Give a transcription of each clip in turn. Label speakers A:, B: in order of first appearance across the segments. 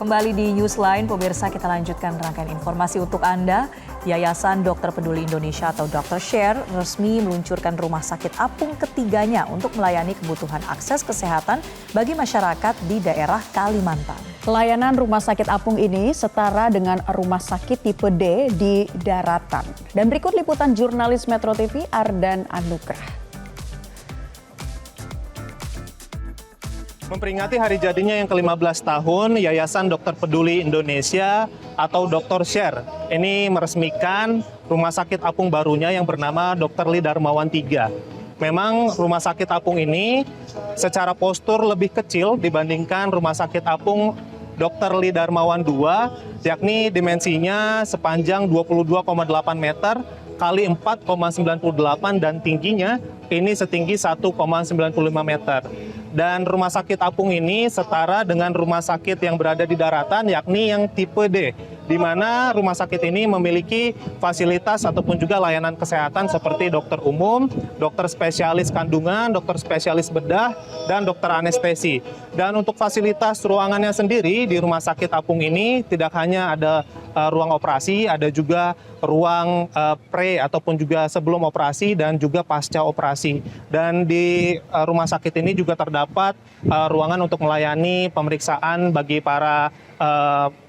A: Kembali di Newsline, pemirsa, kita lanjutkan rangkaian informasi untuk Anda. Yayasan Dokter Peduli Indonesia atau Dr. Share resmi meluncurkan rumah sakit apung ketiganya untuk melayani kebutuhan akses kesehatan bagi masyarakat di daerah Kalimantan.
B: Layanan rumah sakit apung ini setara dengan rumah sakit tipe D di daratan. Dan berikut liputan jurnalis Metro TV Ardan Anugrah.
C: Memperingati hari jadinya yang ke-15 tahun, Yayasan Dokter Peduli Indonesia atau Dr. Share ini meresmikan rumah sakit apung barunya yang bernama Dr. Lee Darmawan III. Memang rumah sakit apung ini secara postur lebih kecil dibandingkan rumah sakit apung Dr. Lee Darmawan II, yakni dimensinya sepanjang 22,8 meter kali 4,98 dan tingginya ini setinggi 1,95 meter. Dan rumah sakit apung ini setara dengan rumah sakit yang berada di daratan, yakni yang tipe D, di mana rumah sakit ini memiliki fasilitas ataupun juga layanan kesehatan seperti dokter umum, dokter spesialis kandungan, dokter spesialis bedah, dan dokter anestesi. Dan untuk fasilitas ruangannya sendiri di rumah sakit apung ini tidak hanya ada ruang operasi, ada juga ruang pre ataupun juga sebelum operasi dan juga pasca operasi. Dan di rumah sakit ini juga terdapat ruangan untuk melayani pemeriksaan bagi para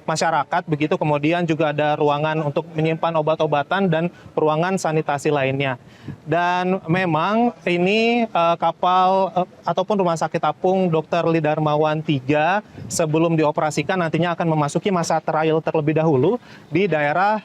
C: masyarakat, begitu kemudian juga ada ruangan untuk menyimpan obat-obatan dan ruangan sanitasi lainnya. Dan memang ini kapal ataupun rumah sakit apung Dr. Lee Darmawan III sebelum dioperasikan nantinya akan memasuki masa trial terlebih dahulu di daerah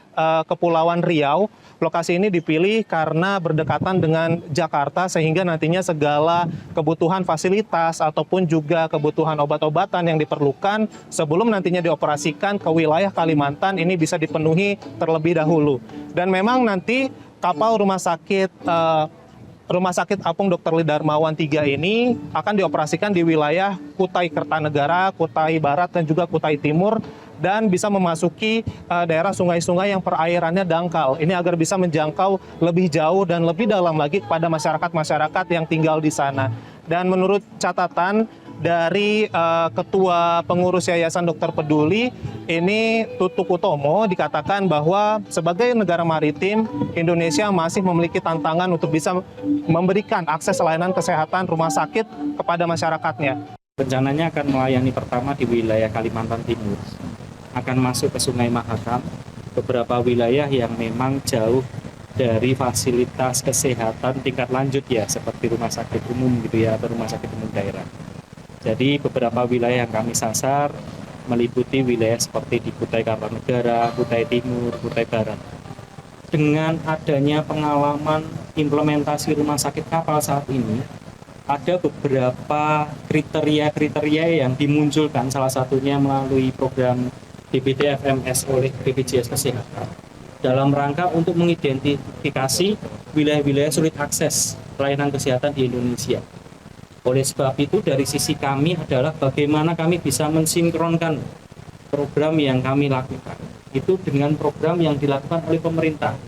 C: Kepulauan Riau. Lokasi ini dipilih karena berdekatan dengan Jakarta sehingga nantinya segala kebutuhan fasilitas ataupun juga kebutuhan obat-obatan yang diperlukan sebelum nantinya dioperasikan ke wilayah Kalimantan ini bisa dipenuhi terlebih dahulu. Dan memang nanti kapal rumah sakit apung Dr. Lee Darmawan III ini akan dioperasikan di wilayah Kutai Kertanegara, Kutai Barat dan juga Kutai Timur, dan bisa memasuki daerah sungai-sungai yang perairannya dangkal. Ini agar bisa menjangkau lebih jauh dan lebih dalam lagi kepada masyarakat-masyarakat yang tinggal di sana. Dan menurut catatan dari Ketua Pengurus Yayasan Dokter Peduli, ini Tutuk Utomo, dikatakan bahwa sebagai negara maritim, Indonesia masih memiliki tantangan untuk bisa memberikan akses layanan kesehatan rumah sakit kepada masyarakatnya.
D: Rencananya akan melayani pertama di wilayah Kalimantan Timur. Akan masuk ke Sungai Mahakam, beberapa wilayah yang memang jauh dari fasilitas kesehatan tingkat lanjut ya, seperti rumah sakit umum gitu ya, atau rumah sakit umum daerah. Jadi beberapa wilayah yang kami sasar meliputi wilayah seperti di Kutai Kartanegara, Kutai Timur, Kutai Barat. Dengan adanya pengalaman implementasi rumah sakit kapal saat ini, ada beberapa kriteria-kriteria yang dimunculkan, salah satunya melalui program DBT FMS oleh BPJS Kesehatan dalam rangka untuk mengidentifikasi wilayah-wilayah sulit akses pelayanan kesehatan di Indonesia. Oleh sebab itu dari sisi kami adalah bagaimana kami bisa mensinkronkan program yang kami lakukan itu dengan program yang dilakukan oleh pemerintah,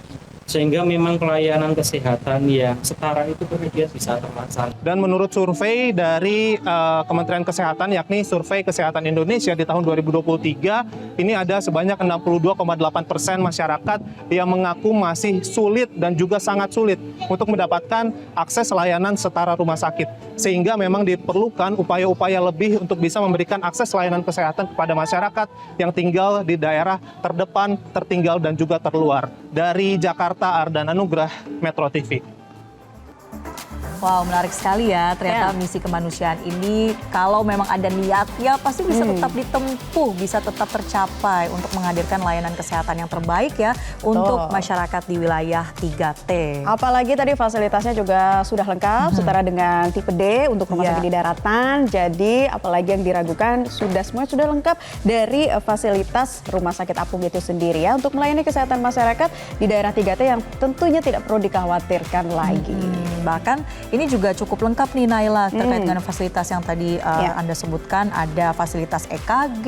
D: sehingga memang pelayanan kesehatan yang setara itu kemudian bisa terlaksana.
C: Dan menurut survei dari Kementerian Kesehatan, yakni Survei Kesehatan Indonesia di tahun 2023, ini ada sebanyak 62,8% masyarakat yang mengaku masih sulit dan juga sangat sulit untuk mendapatkan akses layanan setara rumah sakit. Sehingga memang diperlukan upaya-upaya lebih untuk bisa memberikan akses layanan kesehatan kepada masyarakat yang tinggal di daerah terdepan, tertinggal, dan juga terluar. Dari Jakarta, Ardan Anugrah, Metro TV.
A: Wow, menarik sekali ya. Ternyata misi kemanusiaan ini kalau memang ada niatnya pasti bisa tetap ditempuh, bisa tetap tercapai untuk menghadirkan layanan kesehatan yang terbaik ya untuk masyarakat di wilayah 3T.
B: Apalagi tadi fasilitasnya juga sudah lengkap, setara dengan tipe D untuk rumah sakit di daratan. Jadi apalagi yang diragukan semua sudah lengkap dari fasilitas rumah sakit apung itu sendiri ya untuk melayani kesehatan masyarakat di daerah 3T yang tentunya tidak perlu dikhawatirkan lagi.
A: Bahkan Ini juga cukup lengkap nih Naila terkait dengan fasilitas yang tadi Anda sebutkan. Ada fasilitas EKG,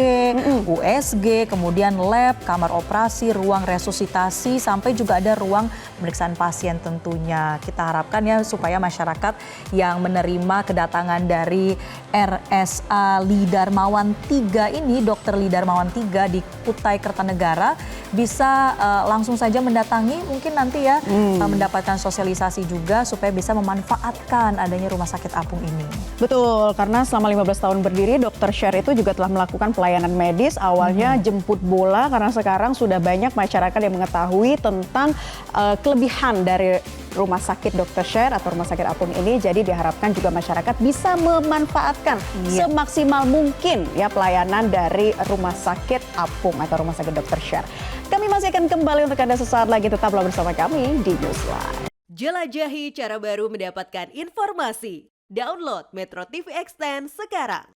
A: USG, kemudian lab, kamar operasi, ruang resusitasi, sampai juga ada ruang pemeriksaan pasien tentunya. Kita harapkan ya supaya masyarakat yang menerima kedatangan dari RSA Lidarmawan 3 ini, Dr. Lidarmawan 3 di Kutai Kertanegara, bisa langsung saja mendatangi mungkin nanti ya, mendapatkan sosialisasi juga supaya bisa memanfaatkan adanya rumah sakit apung ini.
B: Betul, karena selama 15 tahun berdiri, Dr. Share itu juga telah melakukan pelayanan medis. Awalnya jemput bola, karena sekarang sudah banyak masyarakat yang mengetahui tentang kelebihan dari rumah sakit Dr. Share atau rumah sakit apung ini. Jadi diharapkan juga masyarakat bisa memanfaatkan semaksimal mungkin ya pelayanan dari rumah sakit apung atau rumah sakit Dr. Share. Kami masih akan kembali untuk Anda sesaat lagi, tetaplah bersama kami di Newsline.
E: Jelajahi cara baru mendapatkan informasi. Download Metro TV Extend sekarang.